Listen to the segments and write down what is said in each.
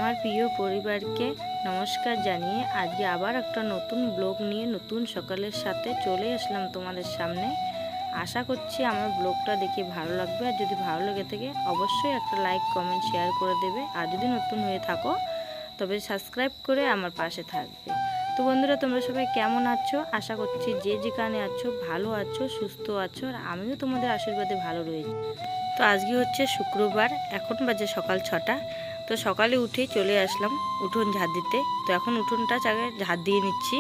আমার প্রিয় পরিবারকে নমস্কার জানিয়ে আজকে আবার একটা নতুন ব্লগ নিয়ে নতুন সকালের সাথে চলে আসলাম তোমাদের সামনে। আশা করছি আমার ব্লগটা দেখে ভালো লাগবে, আর যদি ভালো লেগে থাকে অবশ্যই একটা লাইক কমেন্ট শেয়ার করে দেবে, আর যদি নতুন হয়ে থাকো তবে সাবস্ক্রাইব করে আমার পাশে থাকবে। তো বন্ধুরা, তোমরা সবাই কেমন আছো? আশা করছি যে যেখানে আছো ভালো আছো, সুস্থ আছো, আর আমিও তোমাদের আশীর্বাদে ভালো রয়েছি। তো আজকে হচ্ছে শুক্রবার, এখন বাজে সকাল 6টা। তো সকালে উঠেই চলে আসলাম উঠোন ঝাড় দিতে। তো এখন উঠোনটা ঝাড় দিয়ে নিচ্ছি।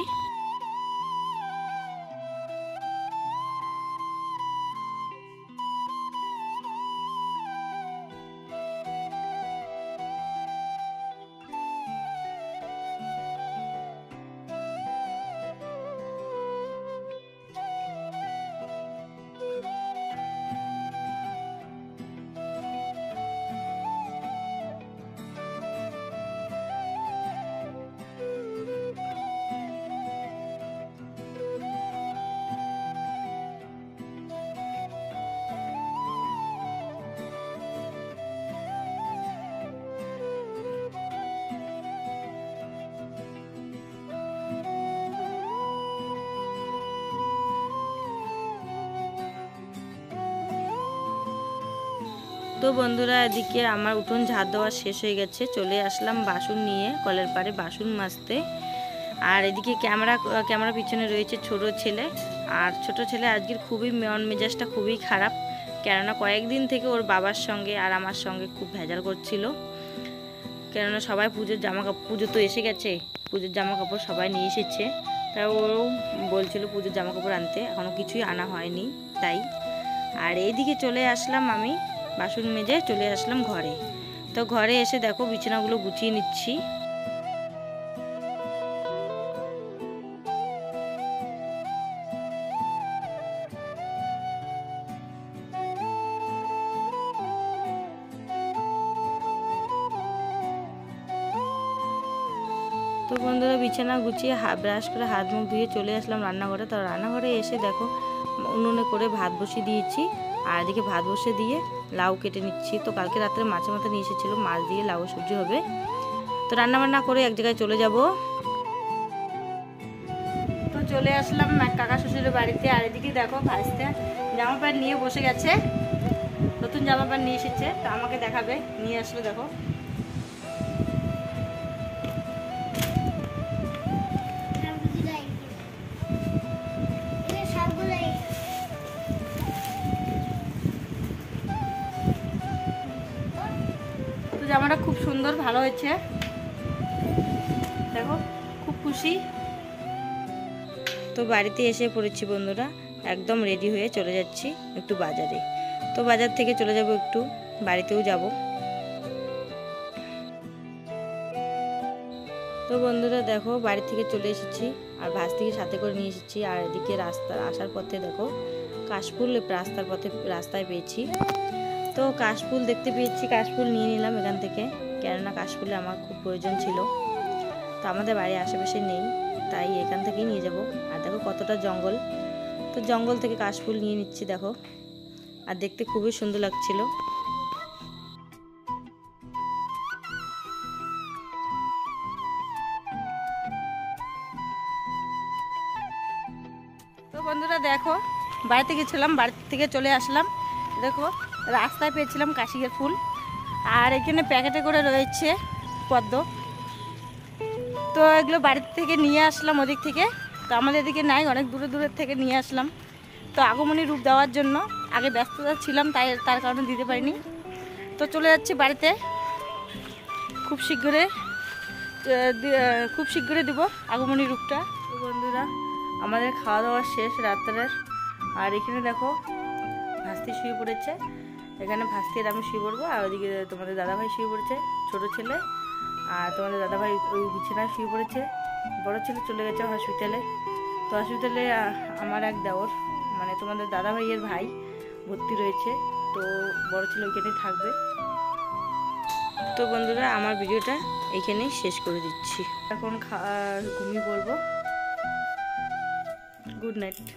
তো বন্ধুরা, এদিকে আমার উঠোন ঝাড় দেওয়া শেষ হয়ে গেছে। চলে আসলাম বাসন নিয়ে কলের পাড়ে বাসন মাজতে। আর এদিকে ক্যামেরা পিছনে রয়েছে ছোট ছেলে। আর ছোট ছেলে আজকের খুবই মন মেজাজটা খুবই খারাপ, কেননা কয়েকদিন থেকে ওর বাবার সঙ্গে আর আমার সঙ্গে খুব ভেজাল করছিল। কেননা সবাই পুজো তো এসে গেছে, পুজোর জামা কাপড় সবাই নিয়ে এসেছে, তাই ওরও বলছিল পুজোর জামা কাপড় আনতে, এখনও কিছুই আনা হয়নি তাই। আর এইদিকে চলে আসলাম আমি বাসন মেজে চলে আসলাম ঘরে। তো ঘরে এসে দেখো বিছানাগুলো গুছিয়ে নিচ্ছি। তো বন্ধুরা, বিছানা গুছিয়ে ব্রাশ করে হাত মুখ ধুয়ে চলে আসলাম রান্নাঘরে। তো রান্নাঘরে এসে দেখো উনুনে করে ভাত বসিয়ে দিয়েছি, আর এদিকে ভাত বসে দিয়ে লাউ কেটে নিচ্ছি। তো কালকে রাত্রে মাছের মাথা নিয়ে এসেছিলো, মাছ দিয়ে লাউ সবজি হবে। তো রান্নাবান্না করে এক জায়গায় চলে যাব। তো চলে আসলাম কাকা শ্বশুরের বাড়িতে। আর এদিকে দেখো ভাইস্তা জামা প্যান্ট নিয়ে বসে গেছে, নতুন জামা প্যান্ট নিয়ে এসেছে। তো আমাকে দেখাবে, নিয়ে আসলো দেখো। জামাটা খুব সুন্দর, ভালো হয়েছে দেখো, খুব খুশি। তো বাড়িতে এসে পড়েছি বন্ধুরা, একদম রেডি হয়ে চলে যাচ্ছি একটু বাজারে। তো বাজার থেকে চলে যাব একটু বাড়িতেও যাব। তো বন্ধুরা দেখো, বাড়ি থেকে চলে এসেছি, আর ভাস্তিকে সাথে করে নিয়ে এসেছি। আর এদিকে আসার পথে দেখো কাশফুল রাস্তায় পেয়েছি। তো কাশফুল দেখতে পেয়েছি, কাশফুল নিয়ে নিলাম এখান থেকে, কেননা কাশফুলে আমার খুব প্রয়োজন ছিল। তো আমাদের বাড়ির আশেপাশে নেই, তাই এখান থেকেই নিয়ে যাব। আর দেখো কতটা জঙ্গল, তো জঙ্গল থেকে কাশফুল নিয়ে নিচ্ছি দেখো, আর দেখতে খুবই সুন্দর লাগছিল। তো বন্ধুরা দেখো, বাড়িতে গেছিলাম, বাড়ি থেকে চলে আসলাম। দেখো রাস্তায় পেয়েছিলাম কাশিকের ফুল, আর এখানে প্যাকেটে করে রয়েছে পদ্ম। তো এগুলো বাড়ি থেকে নিয়ে আসলাম ওদিক থেকে। তো আমাদের এদিকে নাই, অনেক দূরের থেকে নিয়ে আসলাম। তো আগমনী রূপ দেওয়ার জন্য, আগে ব্যস্ততা ছিলাম তার কারণে দিতে পারিনি। তো চলে যাচ্ছি বাড়িতে, খুব শীঘ্রই দেবো আগমনী রূপটা। তো বন্ধুরা, আমাদের খাওয়া দাওয়া শেষ রাত্রের। আর এখানে দেখো ভাস্তি শুয়ে পড়েছে, এখানে ভাস্তি আর আমি শুয়ে পড়বো। আর ওইদিকে তোমাদের দাদাভাই শুয়ে পড়েছে, ছোট ছেলে। আর তোমাদের দাদাভাই ওই বিছানায় শুয়ে পড়েছে। বড় ছেলে চলে গেছে হসপিটালে। তো হসপিটালে আমার এক দেওর, মানে তোমাদের দাদাভাইয়ের ভাই ভর্তি রয়েছে। তো বড় ছেলে ওইখানেই থাকবে। তো বন্ধুরা, আমার ভিডিওটা এইখানেই শেষ করে দিচ্ছি। এখন ঘুমিয়ে পড়বো। Good night.